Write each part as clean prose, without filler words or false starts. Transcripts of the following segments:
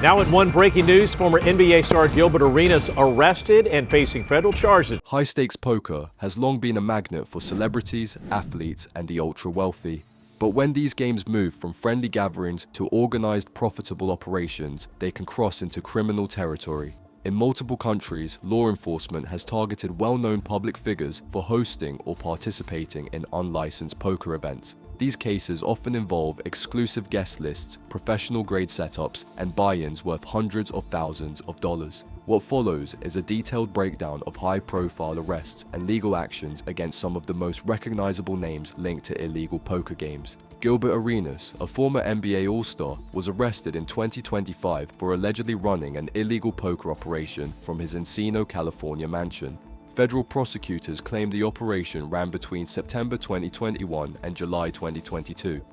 Now in one breaking news, former NBA star Gilbert Arenas arrested and facing federal charges. High-stakes poker has long been a magnet for celebrities, athletes, and the ultra-wealthy. But when these games move from friendly gatherings to organized, profitable operations, they can cross into criminal territory. In multiple countries, law enforcement has targeted well-known public figures for hosting or participating in unlicensed poker events. These cases often involve exclusive guest lists, professional-grade setups, and buy-ins worth hundreds of thousands of dollars. What follows is a detailed breakdown of high-profile arrests and legal actions against some of the most recognizable names linked to illegal poker games. Gilbert Arenas, a former NBA All-Star, was arrested in 2025 for allegedly running an illegal poker operation from his Encino, California mansion. Federal prosecutors claim the operation ran between September 2021 and July 2022.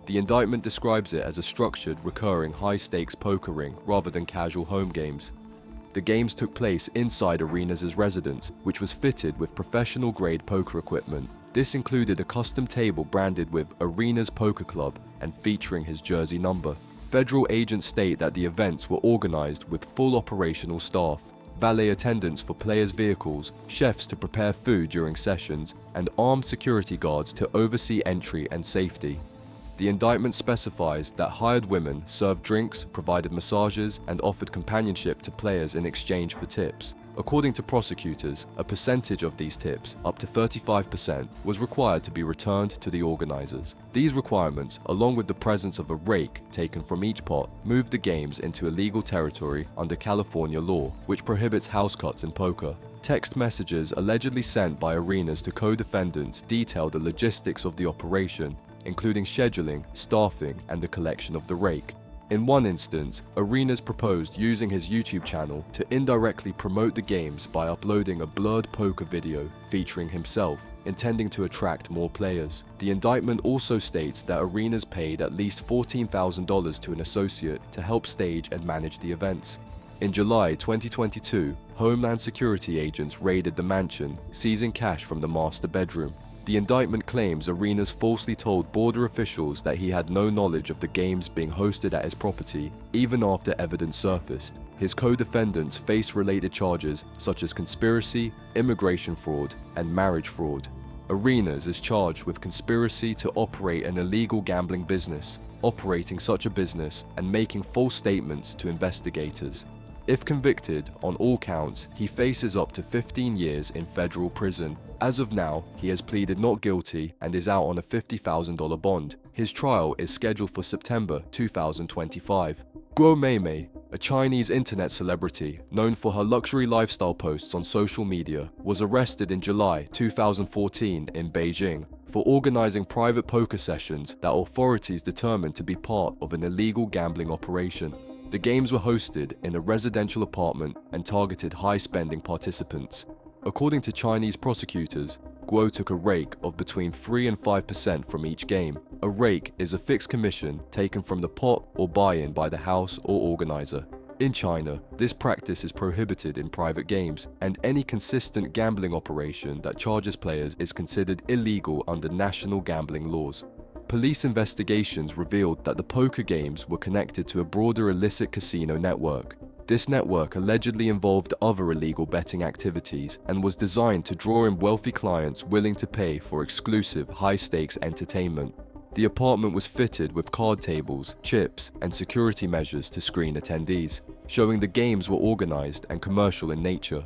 The indictment describes it as a structured, recurring, high-stakes poker ring rather than casual home games. The games took place inside Arenas' residence, which was fitted with professional-grade poker equipment. This included a custom table branded with Arenas Poker Club and featuring his jersey number. Federal agents state that the events were organized with full operational staff, valet attendants for players' vehicles, chefs to prepare food during sessions, and armed security guards to oversee entry and safety. The indictment specifies that hired women served drinks, provided massages, and offered companionship to players in exchange for tips. According to prosecutors, a percentage of these tips, up to 35%, was required to be returned to the organizers. These requirements, along with the presence of a rake taken from each pot, moved the games into illegal territory under California law, which prohibits house cuts in poker. Text messages allegedly sent by Arenas to co-defendants detail the logistics of the operation, including scheduling, staffing, and the collection of the rake. In one instance, Arenas proposed using his YouTube channel to indirectly promote the games by uploading a blurred poker video featuring himself, intending to attract more players. The indictment also states that Arenas paid at least $14,000 to an associate to help stage and manage the events. In July 2022, Homeland Security agents raided the mansion, seizing cash from the master bedroom. The indictment claims Arenas falsely told border officials that he had no knowledge of the games being hosted at his property, even after evidence surfaced. His co-defendants face related charges such as conspiracy, immigration fraud, and marriage fraud. Arenas is charged with conspiracy to operate an illegal gambling business, operating such a business, and making false statements to investigators. If convicted on all counts, he faces up to 15 years in federal prison. As of now, he has pleaded not guilty and is out on a $50,000 bond. His trial is scheduled for September 2025. Guo May, a Chinese internet celebrity known for her luxury lifestyle posts on social media, was arrested in July 2014 in Beijing for organizing private poker sessions that authorities determined to be part of an illegal gambling operation. The games were hosted in a residential apartment and targeted high-spending participants. According to Chinese prosecutors, Guo took a rake of between 3 and 5% from each game. A rake is a fixed commission taken from the pot or buy-in by the house or organizer. In China, this practice is prohibited in private games, and any consistent gambling operation that charges players is considered illegal under national gambling laws. Police investigations revealed that the poker games were connected to a broader illicit casino network. This network allegedly involved other illegal betting activities and was designed to draw in wealthy clients willing to pay for exclusive, high-stakes entertainment. The apartment was fitted with card tables, chips, and security measures to screen attendees, showing the games were organized and commercial in nature.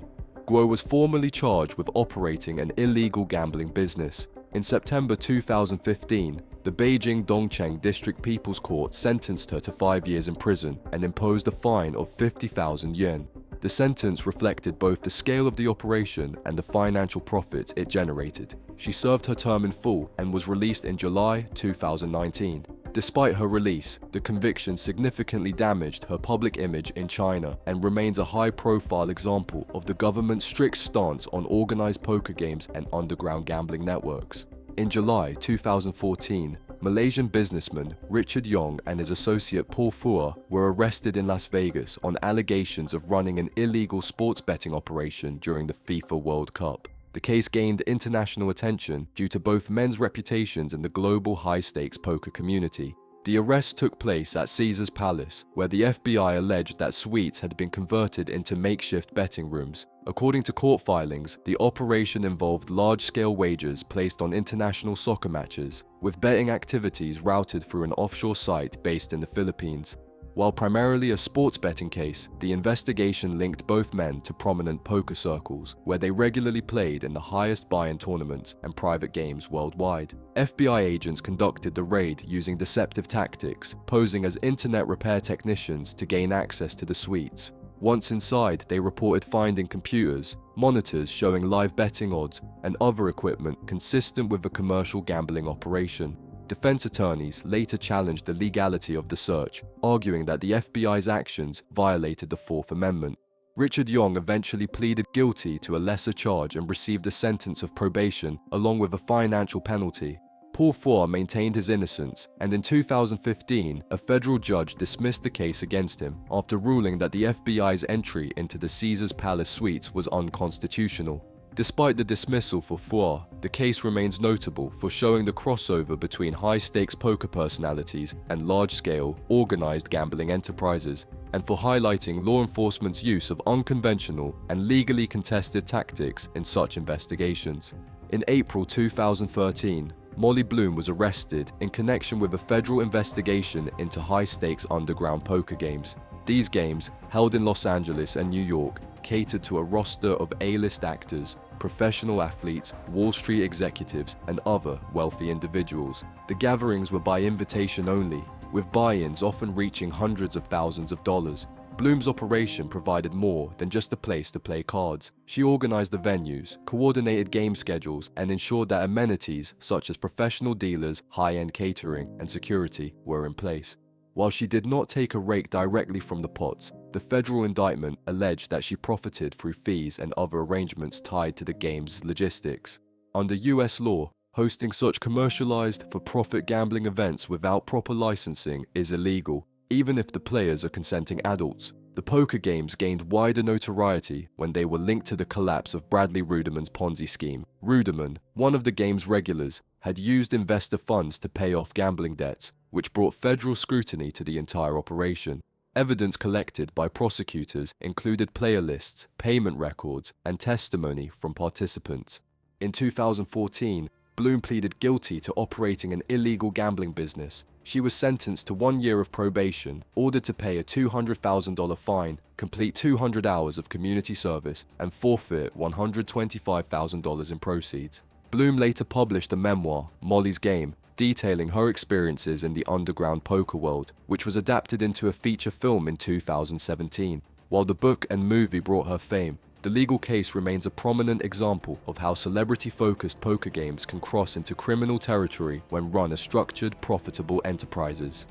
Guo was formally charged with operating an illegal gambling business. In September 2015, the Beijing Dongcheng District People's Court sentenced her to 5 years in prison and imposed a fine of 50,000 yuan. The sentence reflected both the scale of the operation and the financial profits it generated. She served her term in full and was released in July 2019. Despite her release, the conviction significantly damaged her public image in China and remains a high-profile example of the government's strict stance on organized poker games and underground gambling networks. In July 2014, Malaysian businessman Richard Yong and his associate Paul Fua were arrested in Las Vegas on allegations of running an illegal sports betting operation during the FIFA World Cup. The case gained international attention due to both men's reputations in the global high-stakes poker community. The arrest took place at Caesar's Palace, where the FBI alleged that suites had been converted into makeshift betting rooms. According to court filings, the operation involved large-scale wagers placed on international soccer matches, with betting activities routed through an offshore site based in the Philippines. While primarily a sports betting case, the investigation linked both men to prominent poker circles, where they regularly played in the highest buy-in tournaments and private games worldwide. FBI agents conducted the raid using deceptive tactics, posing as internet repair technicians to gain access to the suites. Once inside, they reported finding computers, monitors showing live betting odds, and other equipment consistent with a commercial gambling operation. Defense attorneys later challenged the legality of the search, arguing that the FBI's actions violated the Fourth Amendment. Richard Yong eventually pleaded guilty to a lesser charge and received a sentence of probation along with a financial penalty. Paul Four maintained his innocence, and in 2015, a federal judge dismissed the case against him after ruling that the FBI's entry into the Caesars Palace suites was unconstitutional. Despite the dismissal for Four, the case remains notable for showing the crossover between high-stakes poker personalities and large-scale, organized gambling enterprises, and for highlighting law enforcement's use of unconventional and legally contested tactics in such investigations. In April 2013, Molly Bloom was arrested in connection with a federal investigation into high-stakes underground poker games. These games, held in Los Angeles and New York, catered to a roster of A-list actors, professional athletes, Wall Street executives, and other wealthy individuals. The gatherings were by invitation only, with buy-ins often reaching hundreds of thousands of dollars. Bloom's operation provided more than just a place to play cards. She organized the venues, coordinated game schedules, and ensured that amenities such as professional dealers, high-end catering, and security were in place. While she did not take a rake directly from the pots, the federal indictment alleged that she profited through fees and other arrangements tied to the game's logistics. Under US law, hosting such commercialized, for-profit gambling events without proper licensing is illegal, even if the players are consenting adults. The poker games gained wider notoriety when they were linked to the collapse of Bradley Ruderman's Ponzi scheme. Ruderman, one of the game's regulars, had used investor funds to pay off gambling debts, which brought federal scrutiny to the entire operation. Evidence collected by prosecutors included player lists, payment records, and testimony from participants. In 2014, Bloom pleaded guilty to operating an illegal gambling business. She was sentenced to 1 year of probation, ordered to pay a $200,000 fine, complete 200 hours of community service, and forfeit $125,000 in proceeds. Bloom later published a memoir, Molly's Game, detailing her experiences in the underground poker world, which was adapted into a feature film in 2017. While the book and movie brought her fame, the legal case remains a prominent example of how celebrity-focused poker games can cross into criminal territory when run as structured, profitable enterprises.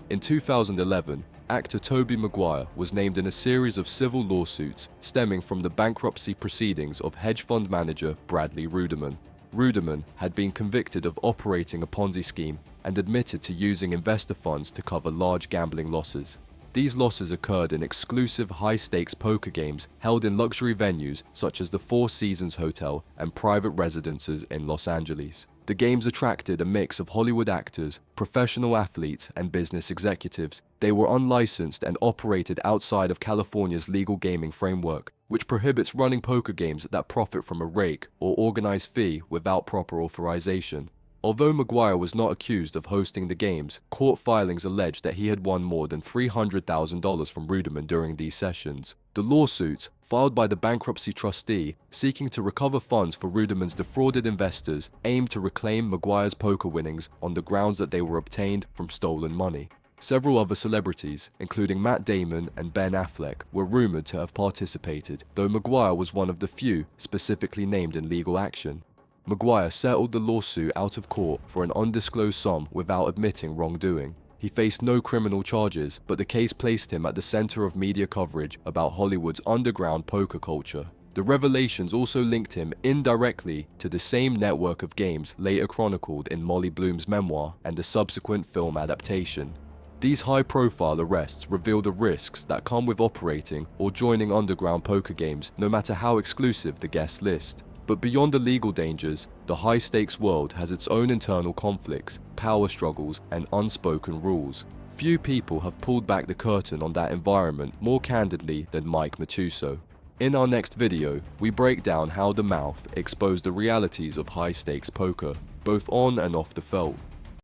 In 2011, actor Toby Maguire was named in a series of civil lawsuits stemming from the bankruptcy proceedings of hedge fund manager Bradley Ruderman. Ruderman had been convicted of operating a Ponzi scheme and admitted to using investor funds to cover large gambling losses. These losses occurred in exclusive high-stakes poker games held in luxury venues such as the Four Seasons Hotel and private residences in Los Angeles. The games attracted a mix of Hollywood actors, professional athletes, and business executives. They were unlicensed and operated outside of California's legal gaming framework, which prohibits running poker games that profit from a rake or organized fee without proper authorization. Although Maguire was not accused of hosting the games, court filings alleged that he had won more than $300,000 from Ruderman during these sessions. The lawsuits, filed by the bankruptcy trustee seeking to recover funds for Ruderman's defrauded investors, aimed to reclaim Maguire's poker winnings on the grounds that they were obtained from stolen money. Several other celebrities, including Matt Damon and Ben Affleck, were rumored to have participated, though Maguire was one of the few specifically named in legal action. Maguire settled the lawsuit out of court for an undisclosed sum without admitting wrongdoing. He faced no criminal charges, but the case placed him at the center of media coverage about Hollywood's underground poker culture. The revelations also linked him indirectly to the same network of games later chronicled in Molly Bloom's memoir and the subsequent film adaptation. These high-profile arrests reveal the risks that come with operating or joining underground poker games, no matter how exclusive the guest list. But beyond the legal dangers, the high-stakes world has its own internal conflicts, power struggles, and unspoken rules. Few people have pulled back the curtain on that environment more candidly than Mike Matuso. In our next video, we break down how the Mouth exposed the realities of high-stakes poker, both on and off the felt.